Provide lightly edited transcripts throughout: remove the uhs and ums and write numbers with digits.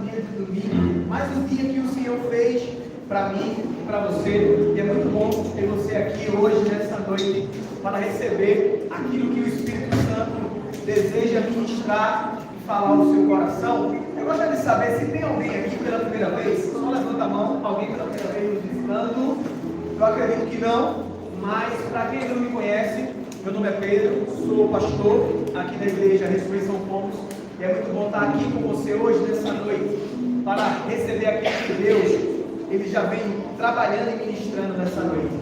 dia de domingo, mais um dia que o Senhor fez para mim e para você. E é muito bom ter você aqui hoje, nessa noite, para receber aquilo que o Espírito Santo deseja ministrar e falar ao seu coração. Eu gostaria de saber se tem alguém aqui pela primeira vez. Só levanta a mão, alguém pela primeira vez nos visitando. Eu acredito que não, mas para quem ainda não me conhece, meu nome é Pedro, sou pastor aqui da Igreja Ressurreição Fomos. E é muito bom estar aqui com você hoje, nessa noite, para receber aquilo que Deus ele já vem trabalhando e ministrando nessa noite.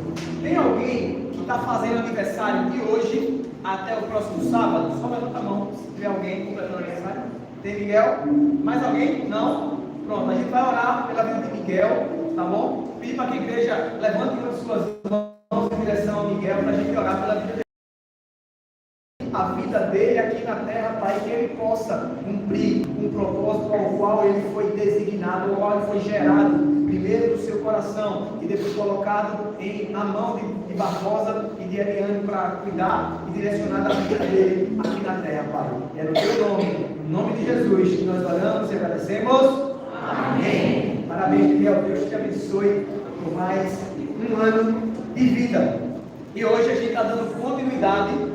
Tem alguém que está fazendo aniversário de hoje até o próximo sábado? Só levanta a mão se tiver alguém completando aniversário. Tem Miguel? Mais alguém? Não? Pronto, a gente vai orar pela vida de Miguel, tá bom? Pedir para que a igreja levante as suas mãos em direção a Miguel, para a gente orar pela vida dele. A vida dele aqui na terra, Pai, que ele possa cumprir um propósito ao qual ele foi designado, ao qual ele foi gerado, primeiro no seu coração e depois colocado na mão de Barbosa e de Eliane para cuidar e direcionar a vida dele aqui na terra, Pai. É no teu nome, no nome de Jesus, que nós oramos e agradecemos. Amém. Parabéns, Miguel. Deus te abençoe por mais um ano de vida. E hoje a gente está dando continuidade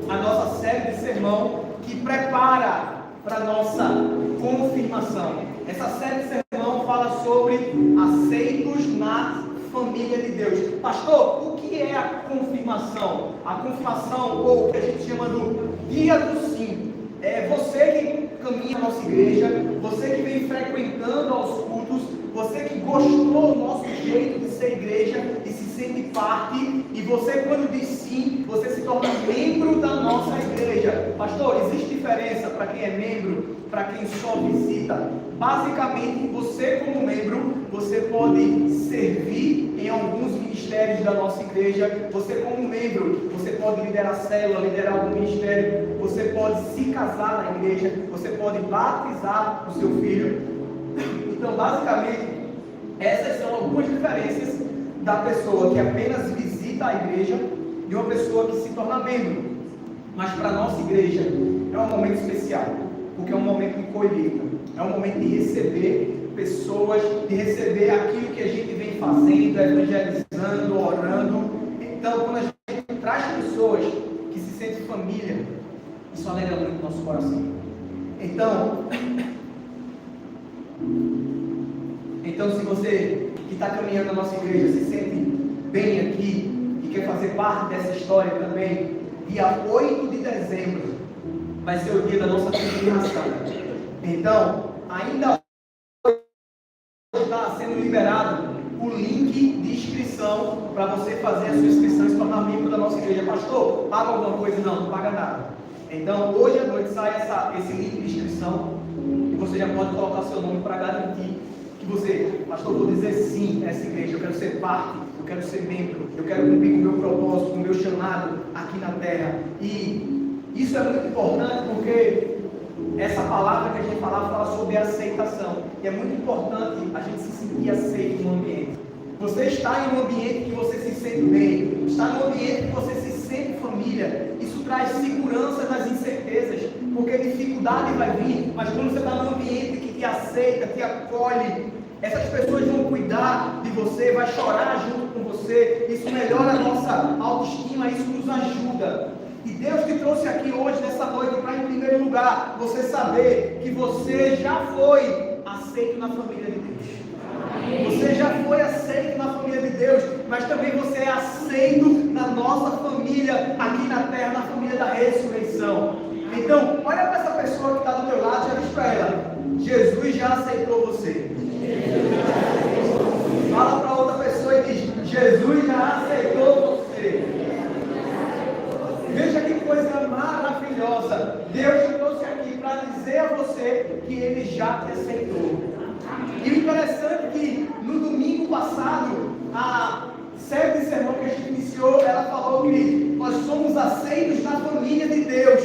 a nossa série de sermão que prepara para a nossa confirmação. Essa série de sermão fala sobre aceitos na família de Deus. Pastor, o que é a confirmação? A confirmação, ou o que a gente chama do dia do sim. É você que caminha na nossa igreja, você que vem frequentando aos cultos, você que gostou do nosso jeito de ser igreja e se sente parte, e você, quando diz sim, você se torna membro da nossa igreja. Pastor, existe diferença para quem é membro, para quem só visita? Basicamente, você como membro, você pode servir em alguns ministérios da nossa igreja. Você como membro, você pode liderar célula, liderar algum ministério. Você pode se casar na igreja. Você pode batizar o seu filho. Então, basicamente, essas são algumas diferenças da pessoa que apenas visita a igreja e uma pessoa que se torna membro. Mas para a nossa igreja é um momento especial, porque é um momento de colheita, é um momento de receber pessoas, de receber aquilo que a gente vem fazendo, evangelizando, orando. Então, quando a gente traz pessoas que se sentem família, isso alegra muito o nosso coração. Então, se você que está caminhando na nossa igreja se sente bem aqui e quer fazer parte dessa história também, dia 8 de dezembro vai ser o dia da nossa confirmação. Então, ainda está sendo liberado o link de inscrição para você fazer a sua inscrição e se tornar membro da nossa igreja. Pastor, paga alguma coisa? Não paga nada. Então, hoje à noite sai esse link de inscrição e você já pode colocar seu nome para garantir que você, pastor, vou dizer sim a essa igreja, eu quero ser parte, eu quero ser membro, eu quero cumprir com o meu propósito, com o meu chamado aqui na terra. E isso é muito importante porque essa palavra que a gente fala sobre aceitação. E é muito importante a gente se sentir aceito no ambiente. Você está em um ambiente que você se sente bem, está em um ambiente que você se sente família. Isso traz segurança nas incertezas, porque dificuldade vai vir, mas quando você está num ambiente que te aceita, te acolhe, essas pessoas vão cuidar de você, vai chorar junto com você. Isso melhora a nossa autoestima, isso nos ajuda. E Deus te trouxe aqui hoje, nessa noite, para, em primeiro lugar, você saber que você já foi aceito na família de Deus. Você já foi aceito na família de Deus, mas também você é aceito na nossa família, aqui na terra, na família da ressurreição. Então, olha para essa pessoa que está do teu lado e já diz para ela: Jesus já aceitou você. Fala para outra pessoa e diz: Jesus já aceitou você. Veja que coisa maravilhosa. Deus te trouxe aqui para dizer a você que Ele já te aceitou. E o interessante é que no domingo passado, a série de sermão que a gente iniciou, ela falou que nós somos aceitos na família de Deus,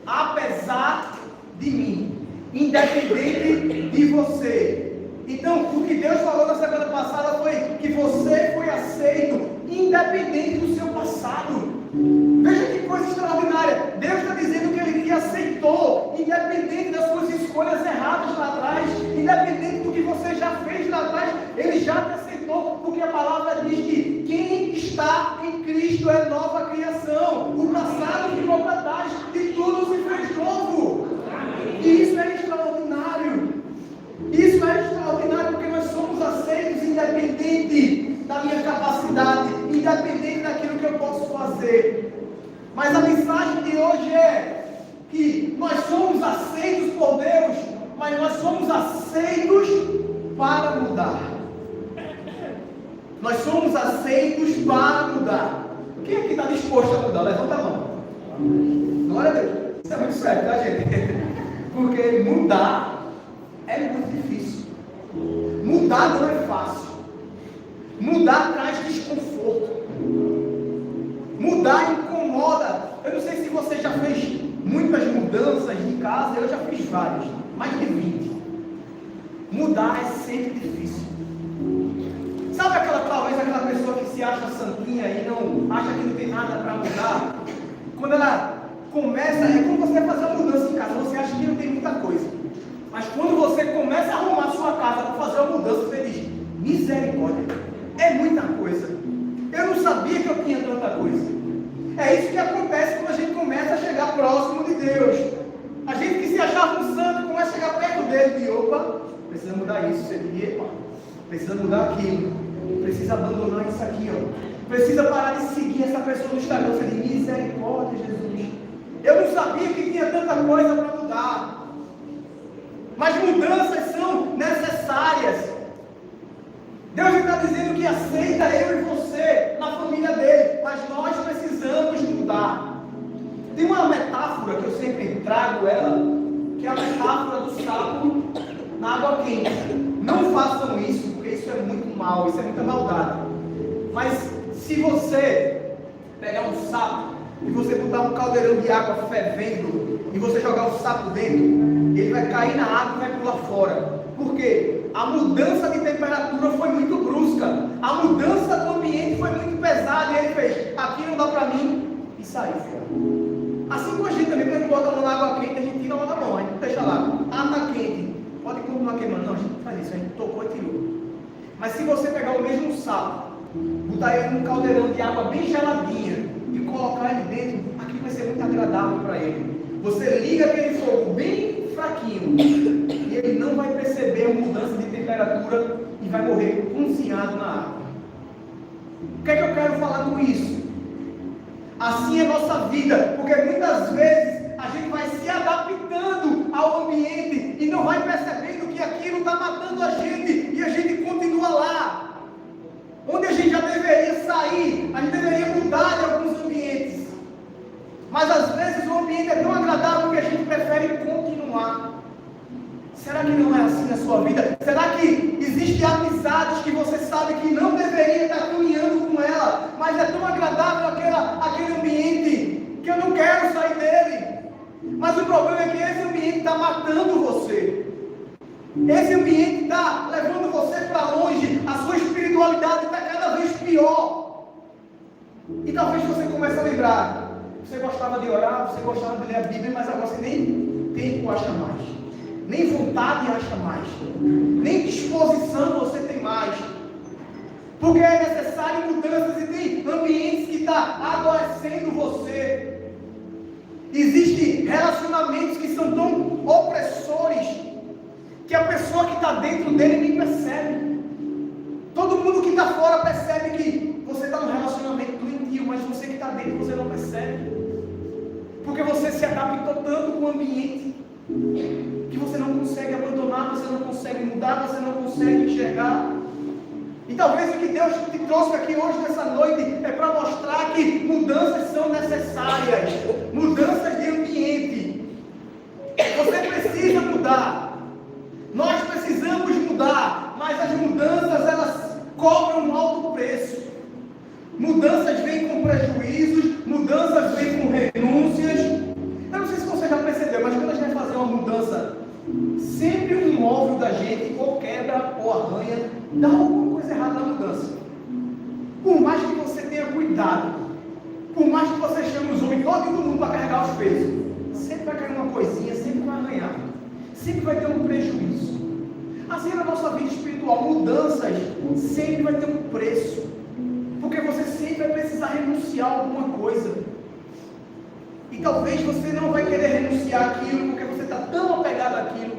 apesar de mim, independente de você. Então, o que Deus falou na semana passada foi que você foi aceito, independente do seu passado. Veja que coisa extraordinária. Deus está dizendo que Ele te aceitou, independente das suas escolhas erradas lá atrás, independente do que você já fez lá atrás, Ele já te aceitou, porque a palavra diz que quem está em Cristo é nova criação. O passado ficou para trás e tudo se fez novo. E isso é extraordinário. Isso é extraordinário porque nós somos aceitos independente da minha capacidade, independente daquilo que eu posso fazer. Mas a mensagem de hoje é que nós somos aceitos por Deus, mas nós somos aceitos para mudar. Nós somos aceitos para mudar. Quem aqui está disposto a mudar? Levanta a mão. Glória a Deus. Isso é muito sério, tá, gente? Porque mudar é muito difícil. Mudar não é fácil. Mudar traz desconforto. Mudar incomoda. Eu não sei se você já fez muitas mudanças de casa, eu já fiz várias, mais de 20. Mudar é sempre difícil. Sabe talvez aquela pessoa que se acha santinha e não acha que não tem nada para mudar? Quando ela começa, é como você fazer uma mudança em casa, você acha que não tem muita coisa. Mas quando você começa a arrumar a sua casa para fazer uma mudança, você diz, misericórdia, é muita coisa. Eu não sabia que eu tinha tanta coisa. É isso que acontece quando a gente começa a chegar próximo de Deus. A gente que se achava um santo começa a chegar perto dele e opa, precisa mudar isso, precisa mudar aquilo, precisa abandonar isso aqui, ó. Precisa parar de seguir essa pessoa no Instagram. Você diz, misericórdia, Jesus. Eu não sabia que tinha tanta coisa para mudar. Mas mudanças são necessárias. Deus está dizendo que aceita eu e você na família dele, mas nós precisamos mudar. Tem uma metáfora que eu sempre trago ela, que é a metáfora do sapo na água quente. Não façam isso, porque isso é muito mal, isso é muita maldade. Mas se você pegar um sapo e você botar um caldeirão de água fervendo e você jogar o sapo dentro, ele vai cair na água e vai pular fora. Por quê? A mudança de temperatura foi muito brusca. A mudança do ambiente foi muito pesada. E ele fez, aqui não dá para mim, e saiu fora. Assim como a gente também, quando a gente bota a mão na água quente, a gente tira a mão da mão, a gente deixa lá. Ah, tá quente, pode continuar queimando. Não, a gente faz isso, a gente tocou e tirou. Mas se você pegar o mesmo sapo, botar ele num caldeirão de água bem geladinha e colocar ele dentro, aquilo vai ser muito agradável para ele. Você liga aquele fogo bem fraquinho e ele não vai perceber a mudança de temperatura e vai morrer cozinhado na água. O que é que eu quero falar com isso? Assim é a nossa vida, porque muitas vezes a gente vai se adaptando ao ambiente e não vai percebendo que aquilo está matando a gente e a gente continua lá. Onde a gente já deveria sair, a gente deveria mudar de alguns ambientes. Mas às vezes o ambiente é tão agradável que a gente prefere continuar. Será que não é assim na sua vida? Será que existem amizades que você sabe que não deveria estar caminhando com ela, mas é tão agradável aquele ambiente que eu não quero sair dele? Mas o problema é que esse ambiente está matando você. Esse ambiente está levando você para longe. A sua espiritualidade está cada vez pior. E talvez você comece a lembrar. Você gostava de orar, você gostava de ler a Bíblia, mas agora você nem tempo acha mais. Nem vontade acha mais. Nem disposição você tem mais. Porque é necessário mudanças e tem ambientes que estão adoecendo você. Existem relacionamentos que são tão opressores que a pessoa que está dentro dele nem percebe. Todo mundo que está fora percebe que você está num relacionamento doentio, mas você que está dentro você não percebe. Porque você se adaptou tanto com o ambiente que você não consegue abandonar, você não consegue mudar, você não consegue enxergar. E talvez o que Deus te trouxe aqui hoje, nessa noite, é para mostrar que mudanças são necessárias. Mudanças de ambiente. Você precisa mudar. Nós precisamos mudar. Mas as mudanças, elas cobram um alto preço. Mudanças vêm com prejuízos. Mudanças vêm com renúncias. Eu não sei se você já percebeu, mas quando a gente vai fazer uma mudança, sempre um imóvel da gente ou quebra ou arranha, dá alguma coisa errada na mudança. Por mais que você tenha cuidado, por mais que você chame os homens, todo mundo para carregar os pesos, sempre vai cair uma coisinha, sempre vai arranhar, sempre vai ter um prejuízo. Assim na nossa vida espiritual, mudanças sempre vai ter um preço, porque você sempre vai precisar renunciar a alguma coisa. E talvez você não vai querer renunciar àquilo, porque você está tão apegado àquilo.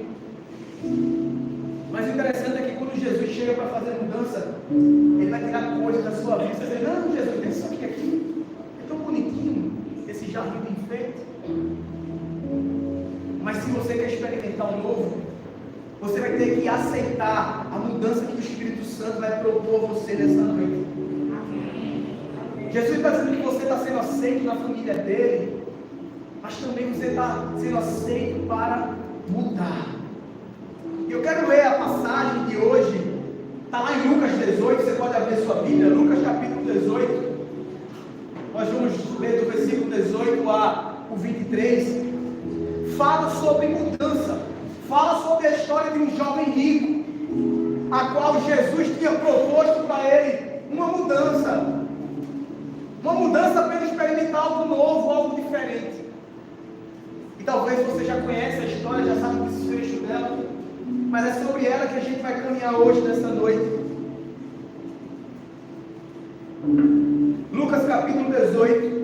Mas o interessante é que quando Jesus chega para fazer mudança, Ele vai tirar coisas da sua vida. Você vai dizer, não, Jesus, pensa que aqui é tão bonitinho, esse jardim de enfeite. Mas se você quer experimentar um novo, você vai ter que aceitar a mudança que o Espírito Santo vai propor a você nessa noite. Jesus está dizendo que você está sendo aceito na família dele, mas também você está sendo aceito para mudar. E eu quero ler a passagem de hoje, está lá em Lucas 18, você pode abrir sua Bíblia, Lucas capítulo 18, nós vamos ler do versículo 18 ao 23, fala sobre mudança, fala sobre a história de um jovem rico, a qual Jesus tinha proposto para ele uma mudança para ele experimentar algo novo, algo diferente. E talvez você já conheça a história, já sabe o desfecho dela, mas é sobre ela que a gente vai caminhar hoje, nessa noite. Lucas capítulo 18,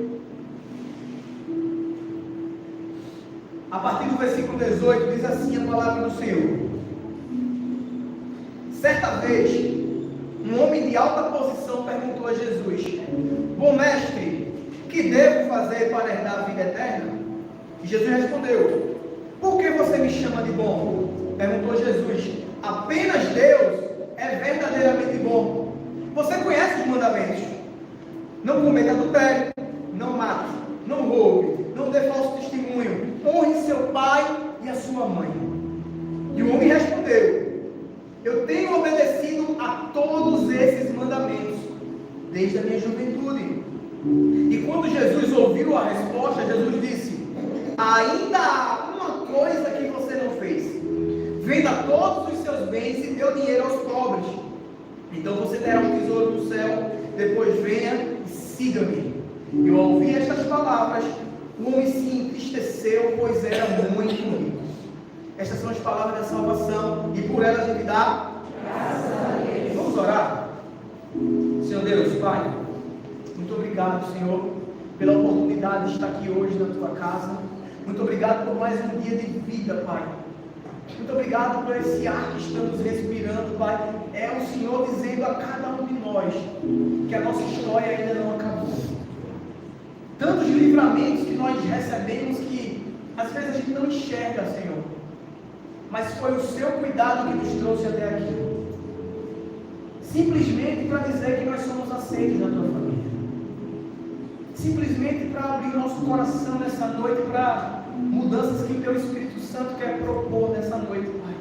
a partir do versículo 18, diz assim a palavra do Senhor. Certa vez, um homem de alta posição perguntou a Jesus: bom mestre, que devo fazer para herdar a vida eterna? E Jesus respondeu: por que você me chama de bom? Perguntou Jesus: apenas Deus é verdadeiramente bom. Você conhece os mandamentos: não cometa adultério, não mate, não roube, não dê falso testemunho, honre seu pai e a sua mãe. E o homem respondeu: eu tenho obedecido a todos esses mandamentos desde a minha juventude. E quando Jesus ouviu a resposta, Jesus disse: ainda há uma coisa que você não fez. Venda todos os seus bens e dê o dinheiro aos pobres. Então você terá um tesouro no céu. Depois venha e siga-me. E ao ouvir estas palavras, o homem se entristeceu, pois era muito rico. Estas são as palavras da salvação, e por elas a gente dá graças a Deus. Vamos orar? Senhor Deus, Pai, muito obrigado, Senhor, pela oportunidade de estar aqui hoje na Tua casa. Muito obrigado por mais um dia de vida, Pai. Muito obrigado por esse ar que estamos respirando, Pai. É o Senhor dizendo a cada um de nós que a nossa história ainda não acabou. Tantos livramentos que nós recebemos que às vezes a gente não enxerga, Senhor. Mas foi o Seu cuidado que nos trouxe até aqui. Simplesmente para dizer que nós somos aceitos na Tua família. Simplesmente para abrir nosso coração nessa noite para mudanças que o Teu Espírito Santo quer propor nessa noite, Pai.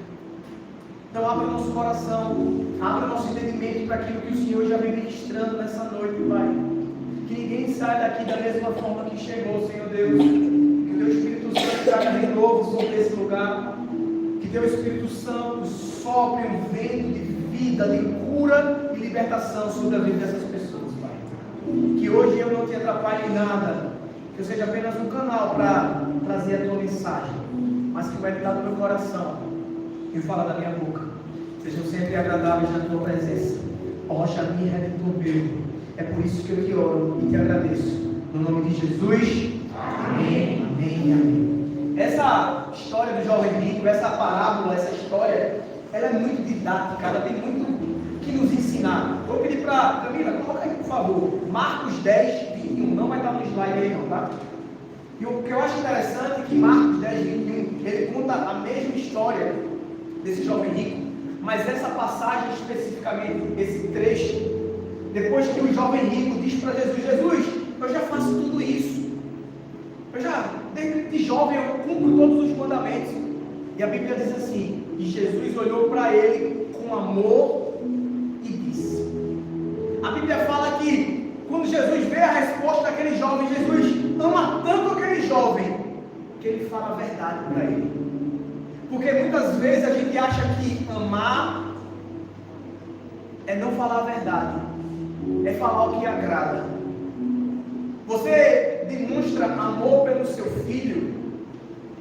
Então abre o nosso coração, abre o nosso entendimento para aquilo que o Senhor já vem ministrando nessa noite, Pai. Que ninguém saia daqui da mesma forma que chegou, Senhor Deus. Que o Teu Espírito Santo traga renovo sobre esse lugar. Que Teu Espírito Santo sopre um vento de vida, de cura e libertação sobre a vida dessas pessoas, Pai. Que hoje eu não te atrapalhe em nada, que eu seja apenas um canal para trazer a Tua mensagem, mas que vai dar do meu coração e falar da minha boca sejam sempre agradáveis na Tua presença. Ó rocha minha, redentor meu. É por isso que eu te oro e te agradeço. No nome de Jesus. Amém. Amém. Amém. Essa história do jovem rico, essa parábola, essa história, ela é muito didática, ela tem muito que nos ensinar. Vou pedir para Camila, coloca aí por favor, Marcos 10, 21, não vai estar no slide aí não, tá? E o que eu acho interessante é que Marcos 10, 21, ele conta a mesma história desse jovem rico, mas essa passagem especificamente, esse trecho, depois que o jovem rico diz para Jesus: Jesus, eu já faço tudo isso, desde jovem eu cumpro todos os mandamentos. E a Bíblia diz assim: e Jesus olhou para ele com amor e disse. A Bíblia fala que quando Jesus vê a resposta daquele jovem, Jesus ama tanto aquele jovem que ele fala a verdade para ele. Porque muitas vezes a gente acha que amar é não falar a verdade, é falar o que agrada. Você demonstra amor pelo seu filho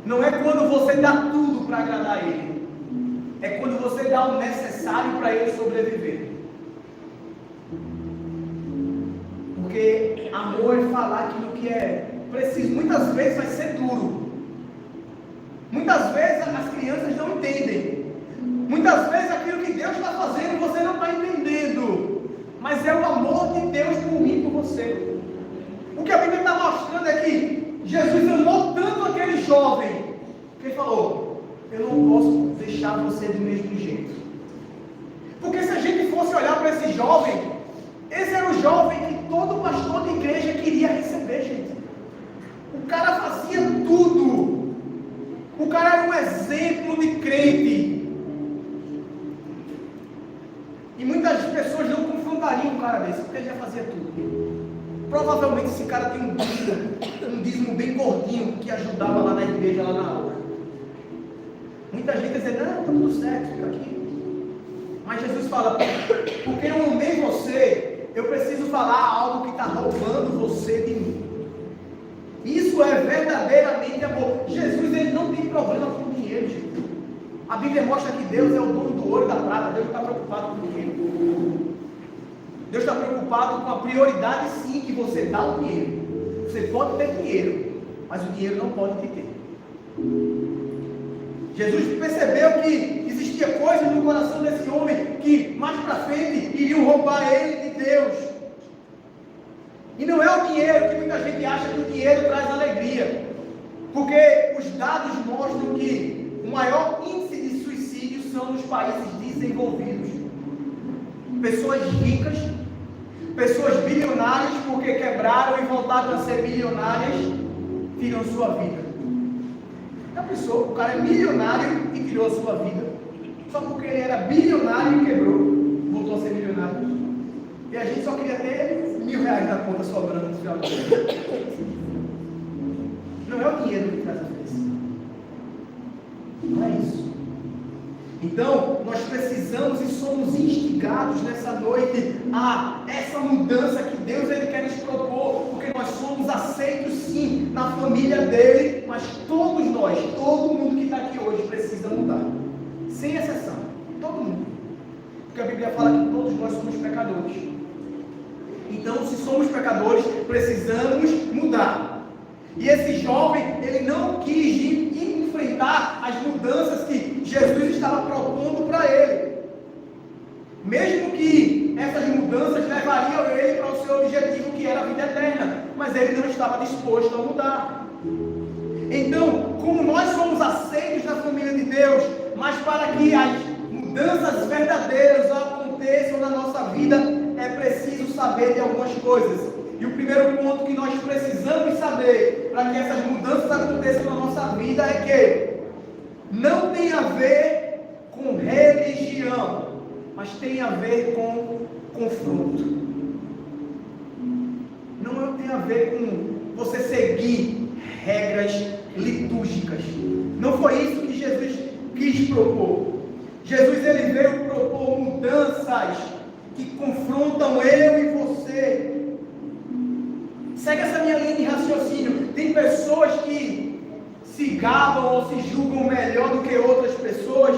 Não é quando você dá tudo para agradar Ele. É quando você dá o necessário para Ele sobreviver. Porque amor é falar aquilo que é preciso. Muitas vezes vai ser duro. Muitas vezes as crianças não entendem. Muitas vezes aquilo que Deus está fazendo você não está entendendo. Mas é o amor de Deus por mim e por você. O que a Bíblia está mostrando é que Jesus amou tanto aquele jovem que ele falou: eu não posso deixar você do mesmo jeito. Porque se a gente fosse olhar para esse jovem, esse era o jovem que todo pastor de igreja queria receber, gente. O cara fazia tudo. O cara era um exemplo de crente. E muitas pessoas não confrontariam um cara desse, porque ele já fazia tudo. Provavelmente esse cara tem um dízimo bem gordinho que ajudava lá na igreja, lá na obra. Muita gente diz: não, está tudo certo, fica aqui. Mas Jesus fala: porque eu amei você, eu preciso falar algo que está roubando você de mim. Isso é verdadeiramente amor. Jesus, ele não tem problema com dinheiro, gente. A Bíblia mostra que Deus é o dono do ouro e da prata. Deus está preocupado com o dinheiro. Deus está preocupado com a prioridade, sim, que você dá o dinheiro. Você pode ter dinheiro, mas o dinheiro não pode te ter. Jesus percebeu que existia coisas no coração desse homem que mais para frente iriam roubar ele de Deus. E não é o dinheiro que muita gente acha que o dinheiro traz alegria. Porque os dados mostram que o maior índice de suicídio são nos países desenvolvidos. Pessoas ricas, pessoas bilionárias, porque quebraram e voltaram a ser bilionárias, tiram sua vida. A pessoa, o cara é milionário e tirou a sua vida. Só porque ele era bilionário e quebrou, voltou a ser milionário. E a gente só queria ter R$1.000 na conta sobrando no final do mês. Não é o dinheiro que traz a felicidade. Não é isso. Então, nós precisamos e somos instigados nessa noite a essa mudança que Deus ele quer nos propor, porque nós somos aceitos sim na família dele, mas todos nós, todo mundo que está aqui hoje precisa mudar, sem exceção, todo mundo, porque a Bíblia fala que todos nós somos pecadores. Então, se somos pecadores, precisamos mudar. E esse jovem, ele não quis enfrentar as mudanças que Jesus estava propondo para ele. Mesmo que essas mudanças levariam ele para o seu objetivo, que era a vida eterna. Mas ele não estava disposto a mudar. Então, como nós somos aceitos na família de Deus, mas para que as mudanças verdadeiras aconteçam na nossa vida, é preciso saber de algumas coisas. E o primeiro ponto que nós precisamos saber para que essas mudanças aconteçam na nossa vida é que não tem a ver com religião, mas tem a ver com confronto. Não tem a ver com você seguir regras litúrgicas. Não foi isso que Jesus quis propor. Jesus ele veio propor mudanças que confrontam eu e você. Segue essa minha linha de raciocínio. Tem pessoas que se gabam ou se julgam melhor do que outras pessoas.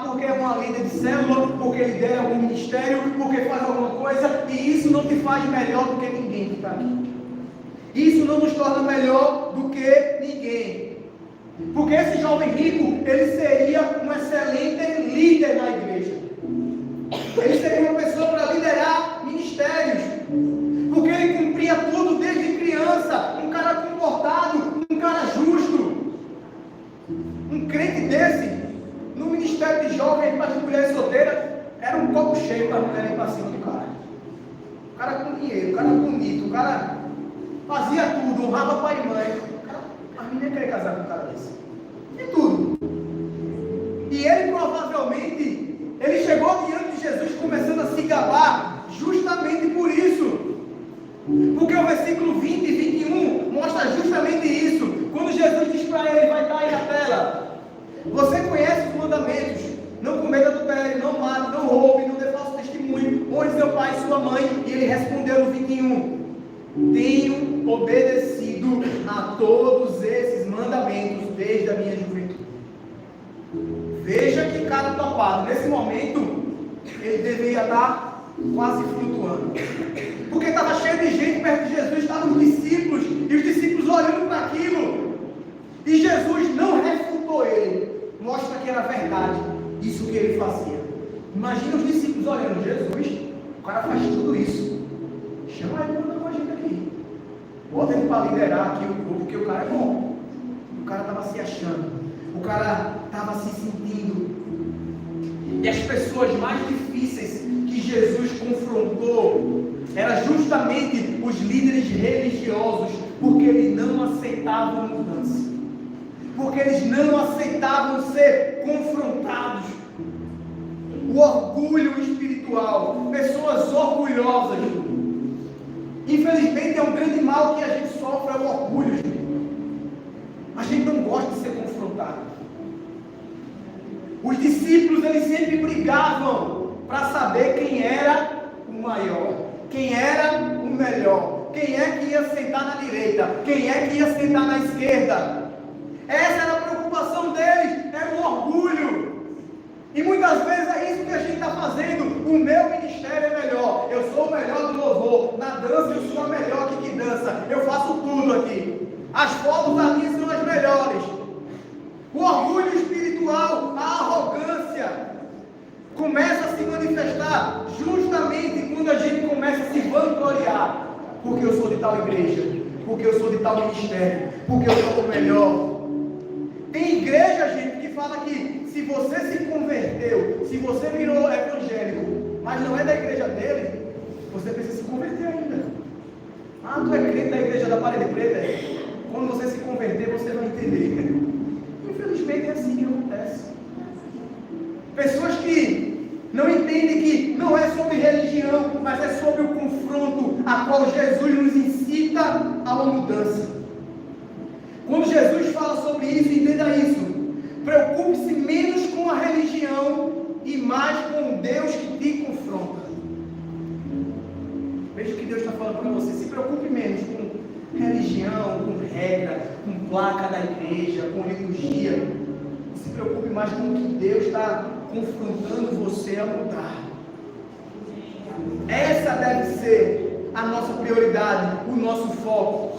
Porque é uma líder de célula, porque lidera algum ministério, porque faz alguma coisa, e isso não te faz melhor do que ninguém que está aqui. Isso não nos torna melhor do que ninguém. Porque esse jovem rico, ele seria um excelente líder na igreja. Ele seria uma pessoa para liderar ministérios. Porque ele cumpria tudo desde criança. Um cara comportado, um cara justo. Um crente desse, no ministério de jovens para as mulheres solteiras, era um copo cheio para a mulher ir para cima do cara. O cara com dinheiro, o cara bonito, o cara fazia tudo, honrava pai e mãe. A menina queria casar com um cara desse. E tudo. E ele provavelmente, ele chegou diante de Jesus começando a se gabar, justamente por isso. Porque o versículo 20 e 21 mostra justamente isso. Quando Jesus diz para ele, vai estar aí na tela: você conhece os mandamentos: não cometa adultério, não mate, não roube, não dê falso testemunho, honre seu pai e sua mãe. E ele respondeu no 21: tenho obedecido a todos esses mandamentos desde nesse momento, ele deveria estar quase flutuando. Porque estava cheio de gente perto de Jesus, estavam os discípulos, e os discípulos olhando para aquilo. E Jesus não refutou ele. Mostra que era verdade isso que ele fazia. Imagina os discípulos olhando, Jesus, o cara faz tudo isso. Chama ele para com a gente aqui. Bota ele para liderar aqui o grupo, porque o cara é bom. O cara estava se achando. O cara estava se sentindo. E as pessoas mais difíceis que Jesus confrontou eram justamente os líderes religiosos, porque eles não aceitavam mudança. Porque eles não aceitavam ser confrontados. O orgulho espiritual, pessoas orgulhosas. Infelizmente é um grande mal que a gente sofre, é o orgulho. A gente não gosta de ser confrontado. Os discípulos, eles sempre brigavam para saber quem era o maior, quem era o melhor, quem é que ia sentar na direita, quem é que ia sentar na esquerda. Essa era a preocupação deles, era o orgulho. E muitas vezes é isso que a gente está fazendo. O meu ministério é melhor, eu sou o melhor do louvor, na dança eu sou a melhor que dança, eu faço tudo aqui, as fotos da minha são as melhores. O orgulho espiritual, a arrogância, começa a se manifestar justamente quando a gente começa a se vangloriar. Porque eu sou de tal igreja, porque eu sou de tal ministério, porque eu sou o melhor. Tem igreja, gente, que fala que se você se converteu, se você virou evangélico, mas não é da igreja dele, você precisa se converter ainda. Ah, tu é crente da igreja da parede preta? Quando você se converter, você vai entender. Infelizmente é assim que acontece. Pessoas que não entendem que não é sobre religião, mas é sobre o confronto a qual Jesus nos incita a uma mudança. Quando Jesus fala sobre isso, entenda isso. Preocupe-se menos com a religião e mais com Deus que te confronta. Veja o que Deus está falando para você. Se preocupe menos com religião, com regra, com placa da igreja, com liturgia. Se preocupe mais com o que Deus está confrontando você a mudar. Essa deve ser a nossa prioridade, o nosso foco.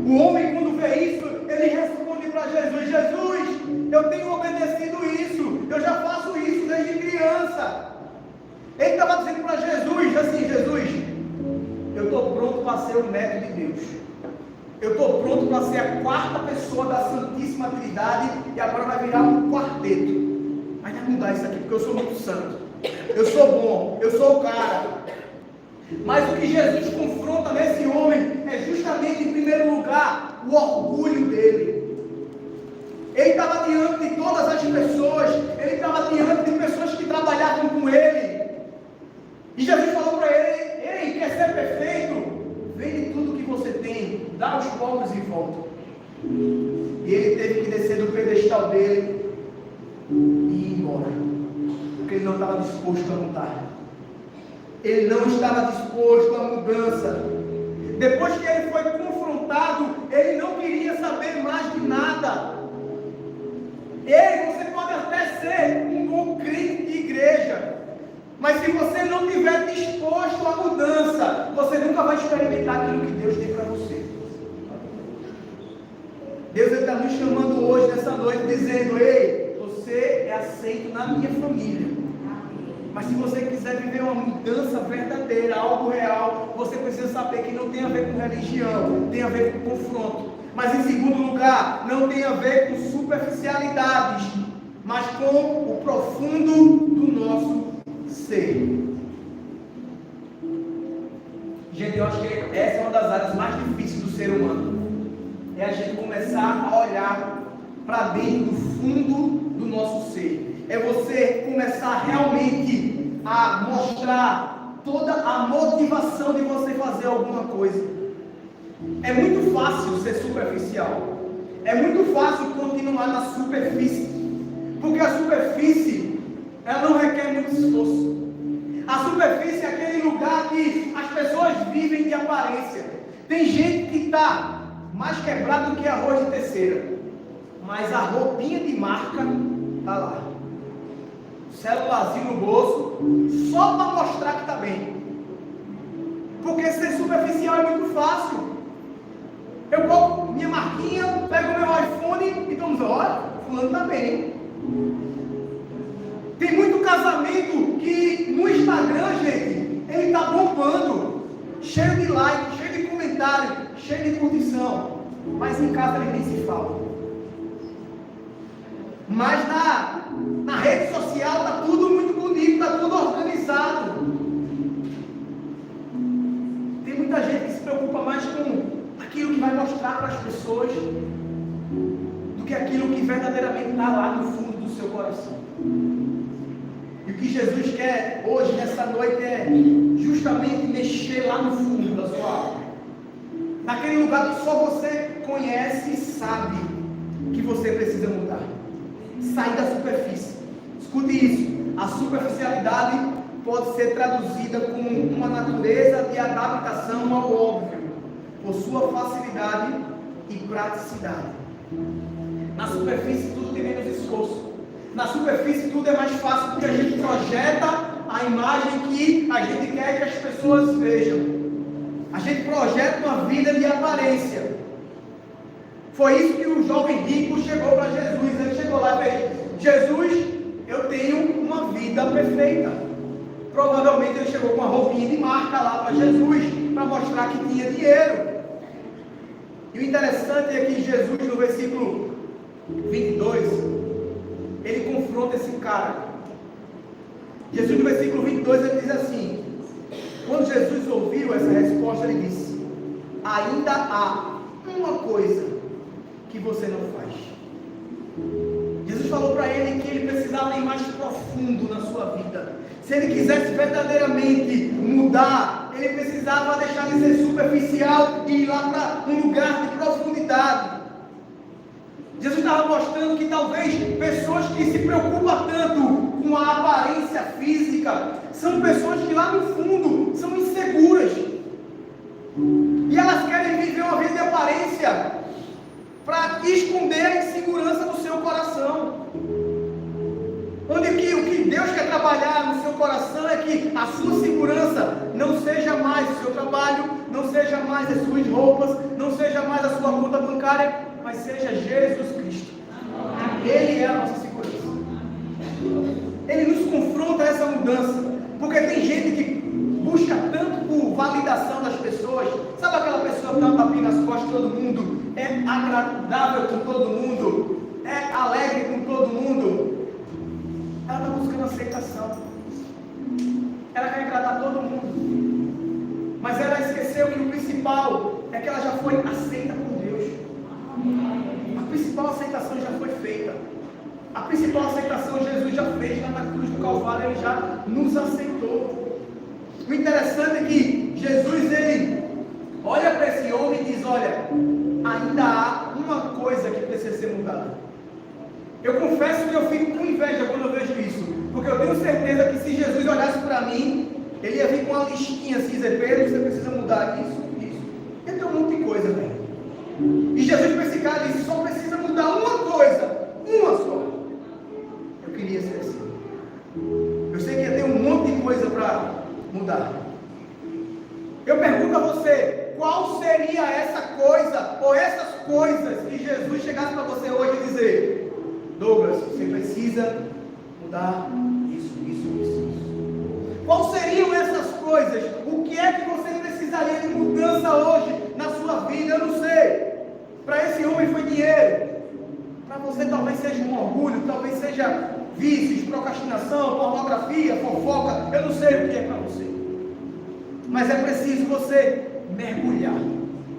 O homem, quando vê isso, ele responde para Jesus: Jesus, eu tenho obedecido isso, eu já faço isso desde criança. Ele estava dizendo para Jesus assim: Jesus, eu estou pronto para ser o neto de Deus. Eu estou pronto para ser a quarta pessoa da Santíssima Trindade e agora vai virar um quarteto. Mas vai mudar isso aqui, porque eu sou muito santo. Eu sou bom, eu sou o cara. Mas o que Jesus confronta nesse homem é justamente, em primeiro lugar, o orgulho dele. Ele estava diante de todas as pessoas, ele estava diante de pessoas que trabalhavam com ele. E Jesus falou para ele: ei, quer ser perfeito? Vende tudo que você tem, dá aos pobres e volta. E ele teve que descer do pedestal dele e ir embora, porque ele não estava disposto a mudar. Ele não estava disposto à mudança. Depois que ele foi confrontado, ele não queria saber mais de nada. Você pode até ser um bom crente de igreja, mas se você não estiver disposto à mudança, você nunca vai experimentar aquilo que Deus tem para você. Deus está nos chamando hoje, nessa noite, dizendo: ei, você é aceito na minha família. Mas se você quiser viver uma mudança verdadeira, algo real, você precisa saber que não tem a ver com religião, tem a ver com confronto. Mas em segundo lugar, não tem a ver com superficialidades, mas com o profundo do nosso ser. Gente, eu acho que essa é uma das áreas mais difíceis do ser humano. É a gente começar a olhar para dentro do fundo do nosso ser. É você começar realmente a mostrar toda a motivação de você fazer alguma coisa. É muito fácil ser superficial. É muito fácil continuar na superfície. Porque a superfície, ela não requer muito esforço. A superfície é aquele lugar que as pessoas vivem de aparência. Tem gente que está mais quebrado do que arroz de terceira, mas a roupinha de marca está lá. celulazinho no bolso, só para mostrar que está bem. Porque ser superficial é muito fácil. Eu coloco minha marquinha, pego meu iPhone e vamos, olha, fulano está bem. Tem muito casamento que no Instagram, gente, ele está bombando, cheio de like, cheio de comentário, cheio de curtição, mas em casa ele nem se fala. Mas na rede social está tudo muito bonito, está tudo organizado. Tem muita gente que se preocupa mais com aquilo que vai mostrar para as pessoas do que aquilo que verdadeiramente está lá no fundo do seu coração. E o que Jesus quer hoje, nessa noite, é justamente mexer lá no fundo da sua alma. Naquele lugar que só você conhece e sabe que você precisa mudar. Sair da superfície. Escute isso. A superficialidade pode ser traduzida como uma natureza de adaptação ao óbvio, por sua facilidade e praticidade. Na superfície tudo tem menos esforço. Na superfície tudo é mais fácil porque a gente projeta a imagem que a gente quer que as pessoas vejam. A gente projeta uma vida de aparência. Foi isso que o jovem rico chegou para Jesus. Ele chegou lá e fez: Jesus, eu tenho uma vida perfeita. Provavelmente ele chegou com uma roupinha de marca lá para Jesus, para mostrar que tinha dinheiro. E o interessante é que Jesus, no versículo 22, ele confronta esse cara. Jesus, no versículo 22, ele diz assim: quando Jesus ouviu essa resposta, ele disse: ainda há uma coisa que você não faz. Jesus falou para ele que ele precisava ir mais profundo na sua vida. Se ele quisesse verdadeiramente mudar, ele precisava deixar de ser superficial e ir lá para um lugar de profundidade. Jesus estava mostrando que talvez pessoas que se preocupam tanto com a aparência física são pessoas que lá no fundo são inseguras. E elas querem viver uma vida de aparência para esconder a insegurança do seu coração. Onde que o que Deus quer trabalhar no seu coração é que a sua segurança não seja mais o seu trabalho, não seja mais as suas roupas, não seja mais a sua conta bancária, mas seja Jesus Cristo. Ele é a nossa segurança. Ele nos confronta a essa mudança, porque tem gente que busca tanto por validação das pessoas. Sabe aquela pessoa que dá um tapinha nas costas de todo mundo, é agradável com todo mundo, é alegre com todo mundo? Ela está buscando aceitação. Ela quer agradar todo mundo. Mas ela esqueceu que o principal é que ela já foi aceita por Deus. A principal aceitação já foi feita. A principal aceitação Jesus já fez lá na cruz do Calvário. Ele já nos aceitou. O interessante é que Jesus, ele olha para esse homem e diz: olha, ainda há uma coisa que precisa ser mudada. Eu confesso que eu fico com inveja quando eu vejo isso, porque eu tenho certeza que se Jesus olhasse para mim, ele ia vir com uma listinha assim, dizer: Pedro, você precisa mudar isso. Eu tenho um monte de coisa, velho. E Jesus para esse cara disse: só precisa mudar uma coisa, uma só. Eu queria ser assim. Eu sei que ia ter um monte de coisa para mudar. Eu pergunto a você: qual seria essa coisa, ou essas coisas, que Jesus chegasse para você hoje e dizer: Douglas, você precisa mudar isso. Qual seriam essas coisas? O que é que você precisaria de mudança hoje na sua vida? Eu não sei. Para esse homem foi dinheiro. Para você talvez seja um orgulho, talvez seja vícios, procrastinação, pornografia, fofoca. Eu não sei o que é para você. Mas é preciso você mergulhar.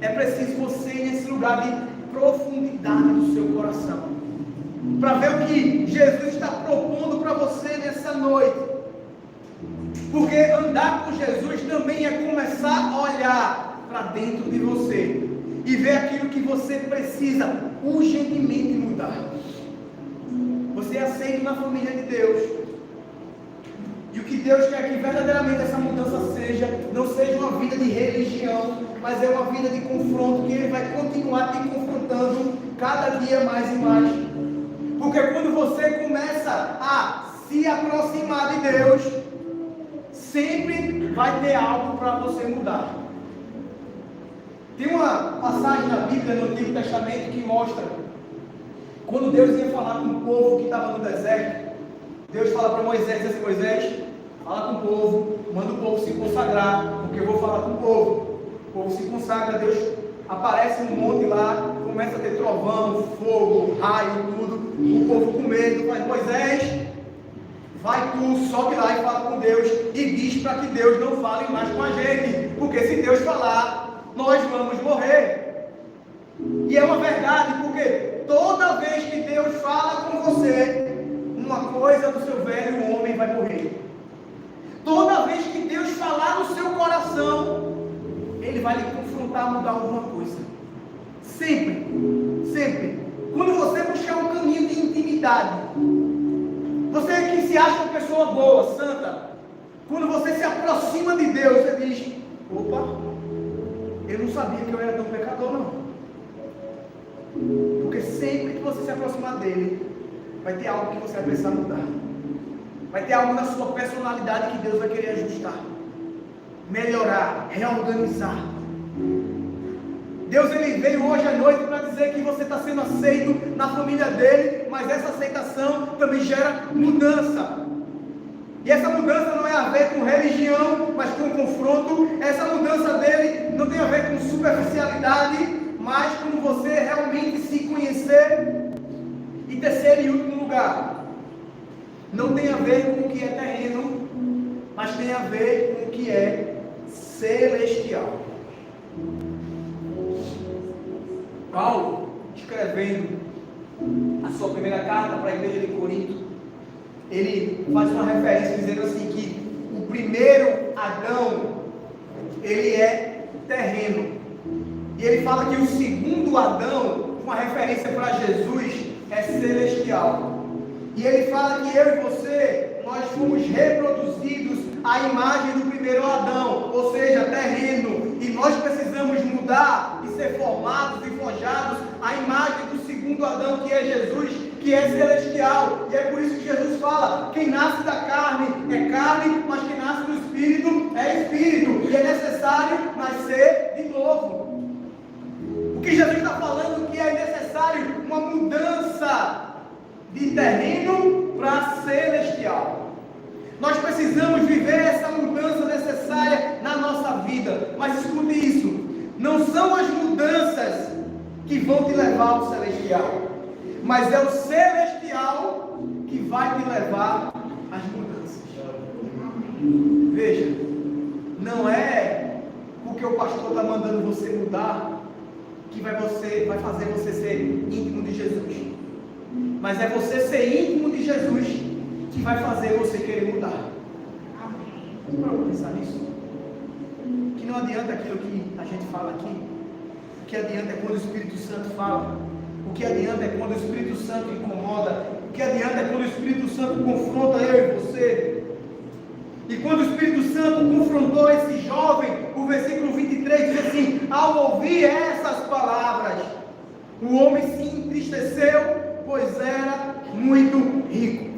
É preciso você ir nesse lugar de profundidade do seu coração, para ver o que Jesus está propondo para você nessa noite. Porque andar com Jesus também é começar a olhar para dentro de você e ver aquilo que você precisa urgentemente mudar. Você é aceito na família de Deus. E o que Deus quer que verdadeiramente essa mudança seja, não seja uma vida de religião, mas é uma vida de confronto, que Ele vai continuar te confrontando cada dia mais e mais. Porque quando você começa a se aproximar de Deus, sempre vai ter algo para você mudar. Tem uma passagem na Bíblia, no Antigo Testamento, que mostra quando Deus ia falar com o povo que estava no deserto. Deus fala para Moisés, diz assim: Moisés, fala com o povo, manda o povo se consagrar, porque eu vou falar com o povo. O povo se consagra, Deus aparece no monte lá, começa a ter trovão, fogo, raio, tudo. O povo com medo, faz: Moisés, vai tu, sobe lá e fala com Deus e diz para que Deus não fale mais com a gente, porque se Deus falar, nós vamos morrer. E é uma verdade, porque toda vez que Deus fala com você, uma coisa do seu velho homem vai morrer. Toda vez que Deus falar no seu coração, Ele vai lhe confrontar a mudar alguma coisa. Sempre, sempre. Quando você buscar um caminho de intimidade, você que se acha uma pessoa boa, santa, quando você se aproxima de Deus, você diz: opa, eu não sabia que eu era tão pecador, não. Porque sempre que você se aproximar dele, vai ter algo que você vai precisar mudar. Vai ter algo na sua personalidade que Deus vai querer ajustar, melhorar, reorganizar. Deus, Ele veio hoje à noite para dizer que você está sendo aceito na família dele, mas essa aceitação também gera mudança. E essa mudança não é a ver com religião, mas com confronto. Essa mudança dele não tem a ver com superficialidade, mas com você realmente se conhecer. E terceiro e último lugar, não tem a ver com o que é terreno, mas tem a ver com o que é celestial. Paulo, escrevendo a sua primeira carta para a igreja de Corinto, ele faz uma referência dizendo assim que o primeiro Adão, ele é terreno. E ele fala que o segundo Adão, uma referência para Jesus, é celestial. E ele fala que eu e você, nós fomos reproduzidos à imagem do primeiro Adão, ou seja, terreno. E nós precisamos mudar e ser formados e forjados à imagem do segundo Adão, que é Jesus, que é celestial. E é por isso que Jesus fala: quem nasce da carne é carne, mas quem nasce do Espírito é Espírito. E é necessário nascer de novo. O que Jesus está falando que é necessário uma mudança de terreno para celestial. Nós precisamos viver essa mudança necessária na nossa vida. Mas escute isso: não são as mudanças que vão te levar ao celestial, mas é o celestial que vai te levar às mudanças. Veja, não é porque o pastor está mandando você mudar que vai fazer você ser íntimo de Jesus, mas é você ser íntimo de Jesus que vai fazer você querer mudar. Vamos para pensar nisso? Que não adianta aquilo que a gente fala aqui. O que adianta é quando o Espírito Santo fala. O que adianta é quando o Espírito Santo incomoda. O que adianta é quando o Espírito Santo confronta eu e você. E quando o Espírito Santo confrontou esse jovem, o versículo 23 diz assim: ao ouvir essas palavras, o homem se entristeceu, pois era muito rico.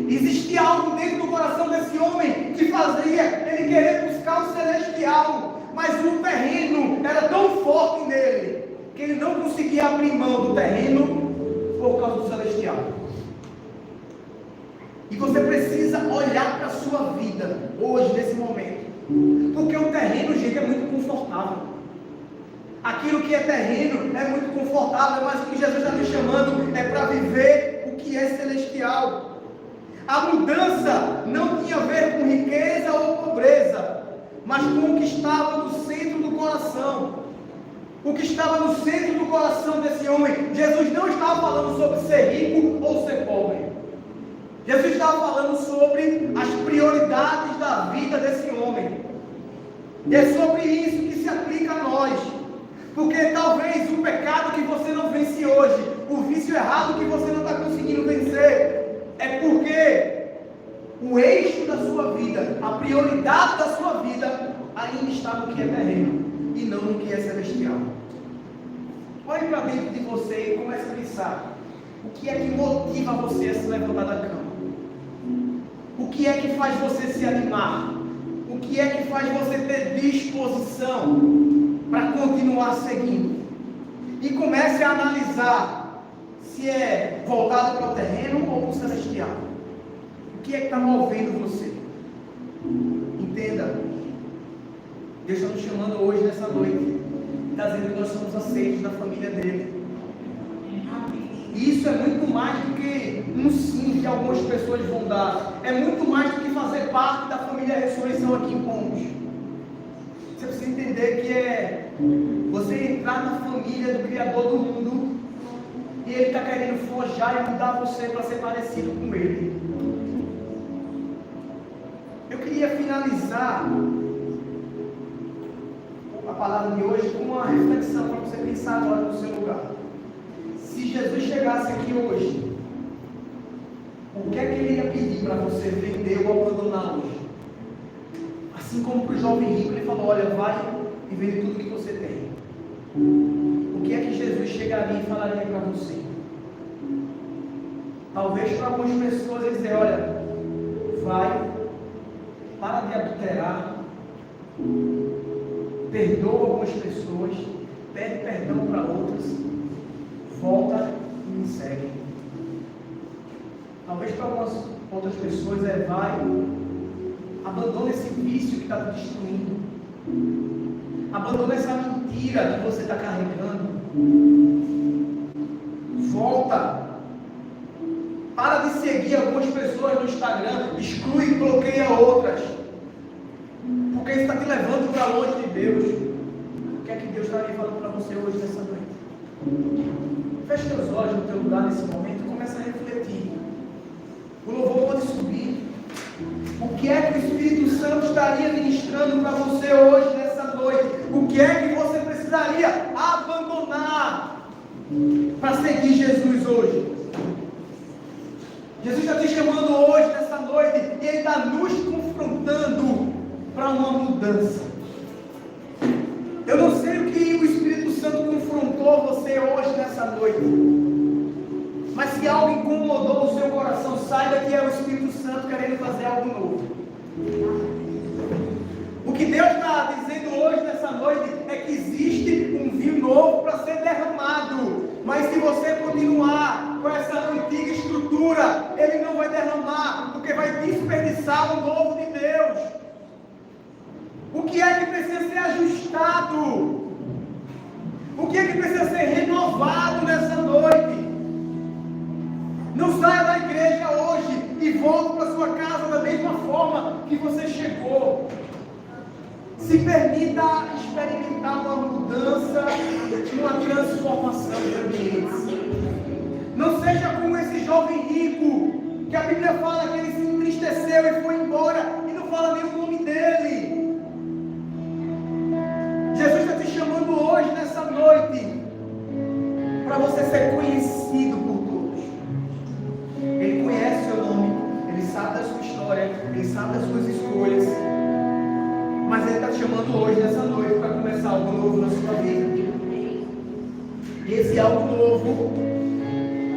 Existia algo dentro do coração desse homem que fazia ele querer buscar o celestial, mas o terreno era tão forte nele que ele não conseguia abrir mão do terreno por causa do celestial. E você precisa olhar para a sua vida hoje, nesse momento, porque o terreno, gente, é muito confortável. Aquilo que é terreno é muito confortável, mas o que Jesus está me chamando é para viver o que é celestial. A mudança não tinha a ver com riqueza ou pobreza, mas com o que estava no centro do coração. O que estava no centro do coração desse homem. Jesus não estava falando sobre ser rico ou ser pobre. Jesus estava falando sobre as prioridades da vida desse homem. E é sobre isso que se aplica a nós. Porque talvez o pecado que você não vence hoje, o vício errado que você não está conseguindo vencer, é porque o eixo da sua vida, a prioridade da sua vida, ainda está no que é terreno e não no que é celestial. Olhe para dentro de você e comece a pensar: o que é que motiva você a se levantar da cama? O que é que faz você se animar? O que é que faz você ter disposição para continuar seguindo? E comece a analisar se é voltado para o terreno ou para o celestial. O que é que está movendo você? Entenda, Deus está nos chamando hoje, nessa noite, está dizendo que nós somos aceitos na família dele. E isso é muito mais do que um sim que algumas pessoas vão dar. É muito mais do que fazer parte da família Ressurreição aqui em Pombos. Você precisa entender que é você entrar na família do Criador do mundo e Ele está querendo forjar e mudar você para ser parecido com Ele. Eu queria finalizar a palavra de hoje com uma reflexão para você pensar agora no seu lugar. Se Jesus chegasse aqui hoje, o que é que Ele ia pedir para você vender ou abandonar hoje? Assim como para o jovem rico, Ele falou: olha, vai e vende tudo que você tem. O que é que Jesus chegaria e falaria para você? Talvez para algumas pessoas Ele dizer: olha, vai, para de adulterar, perdoa algumas pessoas, pede perdão para outras, volta e me segue. Talvez para algumas outras pessoas vai, abandona esse vício que está te destruindo, abandona essa mentira que você está carregando, volta, para de seguir algumas pessoas no Instagram, exclui e bloqueia outras, porque isso está te levando para longe de Deus. O que é que Deus estaria falando para você hoje nessa noite? Feche teus olhos no teu lugar nesse momento e começa a refletir. O louvor pode subir. O que é que o Espírito Santo estaria ministrando para você hoje nessa noite? O que é que você precisaria abandonar para seguir Jesus hoje? Jesus está te chamando hoje, nessa noite, e Ele está nos confrontando para uma mudança. Eu não sei o que o Espírito Santo confrontou você hoje, nessa noite, mas se algo incomodou o seu coração, saiba que é o Espírito Santo querendo fazer algo novo. O que Deus está dizendo hoje, nessa noite, é que existe um vinho novo para ser derramado, mas se você continuar com essa antiga estrutura, Ele não vai derramar, porque vai desperdiçar o novo de Deus. O que é que precisa ser ajustado? O que é que precisa ser renovado nessa noite? Não saia da igreja hoje e volte para sua casa da mesma forma que você chegou. Se permita experimentar uma mudança, uma transformação de ambientes. Não seja como esse jovem rico, que a Bíblia fala que ele se entristeceu e foi embora, e não fala nem o nome dele. Jesus está te chamando hoje, nessa noite, para você ser conhecido por todos. Ele conhece o seu nome, Ele sabe da sua história, Ele sabe das suas escolhas, mas Ele está te chamando hoje, nessa noite, para começar algo novo na sua vida. E esse algo novo,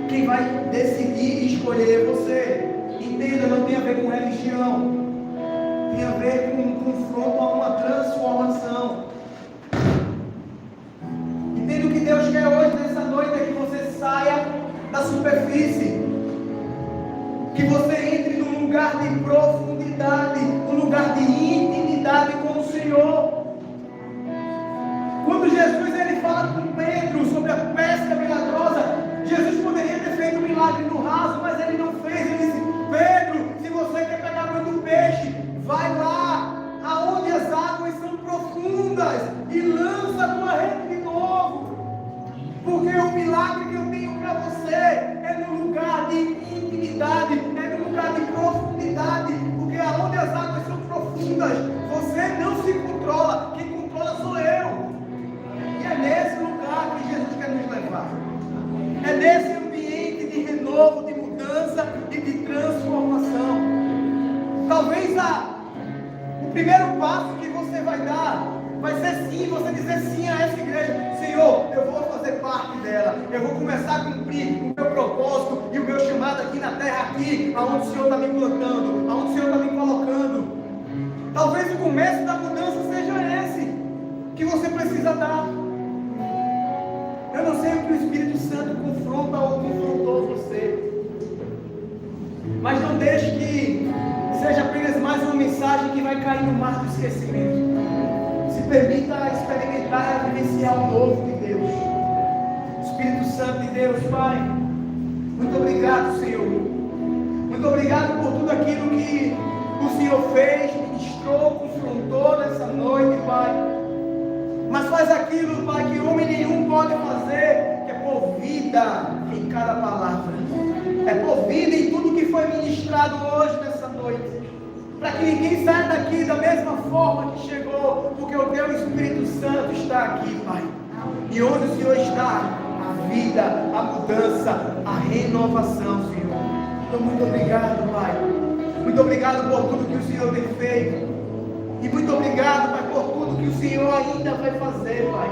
quem vai decidir e escolher é você. Entenda, não tem a ver com religião, tem a ver com um confronto a uma transformação. Entenda, o que Deus quer hoje, nessa noite, é que você saia da superfície, que você entre num lugar de profundidade, um lugar de intimidade com o Senhor. Quando Jesus ele fala com Pedro sobre a pesca milagrosa, Jesus poderia ter feito um milagre no raso, mas Ele não fez. Ele disse: Pedro, se você quer pegar muito peixe, vai lá aonde as águas são profundas e lança a tua rede de novo, porque o milagre que eu tenho para você é no lugar de intimidade, é no lugar de profundidade, porque aonde as águas são profundas, você não se controla, quem controla sou eu. E é nesse lugar que Jesus quer nos levar. É nesse ambiente de renovo, de mudança e de transformação. Talvez o primeiro passo que você vai dar Vai ser sim, você dizer sim a essa igreja. Senhor, eu vou fazer parte dela. Eu vou começar a cumprir o meu propósito e o meu chamado aqui na terra, aqui, aonde o Senhor está me plantando, aonde o Senhor está me colocando. Talvez o começo da mudança seja esse que você precisa dar. Eu não sei o que o Espírito Santo confronta ou confrontou você, mas não deixe que seja apenas mais uma mensagem que vai cair no mar do esquecimento. Se permita experimentar e vivenciar o novo de Deus. Espírito Santo de Deus, Pai, muito obrigado, Senhor. Muito obrigado por tudo aquilo que o Senhor fez, ministrou, confrontou nessa noite, Pai. Mas faz aquilo, Pai, que homem nenhum pode fazer, que é pôr vida em cada palavra. É pôr vida em tudo que foi ministrado hoje nessa noite. Para que ninguém saia daqui da mesma forma que chegou, porque o Teu Espírito Santo está aqui, Pai. E onde o Senhor está, a vida, a mudança, a renovação, Senhor. Então, muito obrigado, Pai. Muito obrigado por tudo que o Senhor tem feito. E muito obrigado, Pai, por tudo que o Senhor ainda vai fazer, Pai.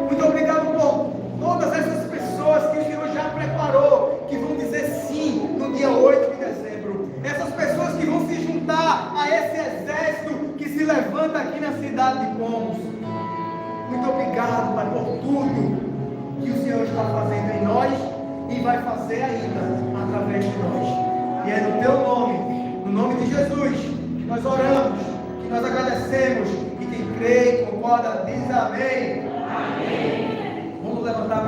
Muito obrigado por todas essas pessoas que o Senhor já preparou, que vão dizer sim no dia 8 de dezembro. Essas pessoas que vão se juntar a esse exército que se levanta aqui na cidade de Pomos. Muito obrigado, Pai, por tudo que o Senhor está fazendo em nós e vai fazer ainda através de nós. E é no Teu nome, no nome de Jesus, que nós oramos, que nós agradecemos. E quem crê e concorda diz amém. Amém. Vamos levantar.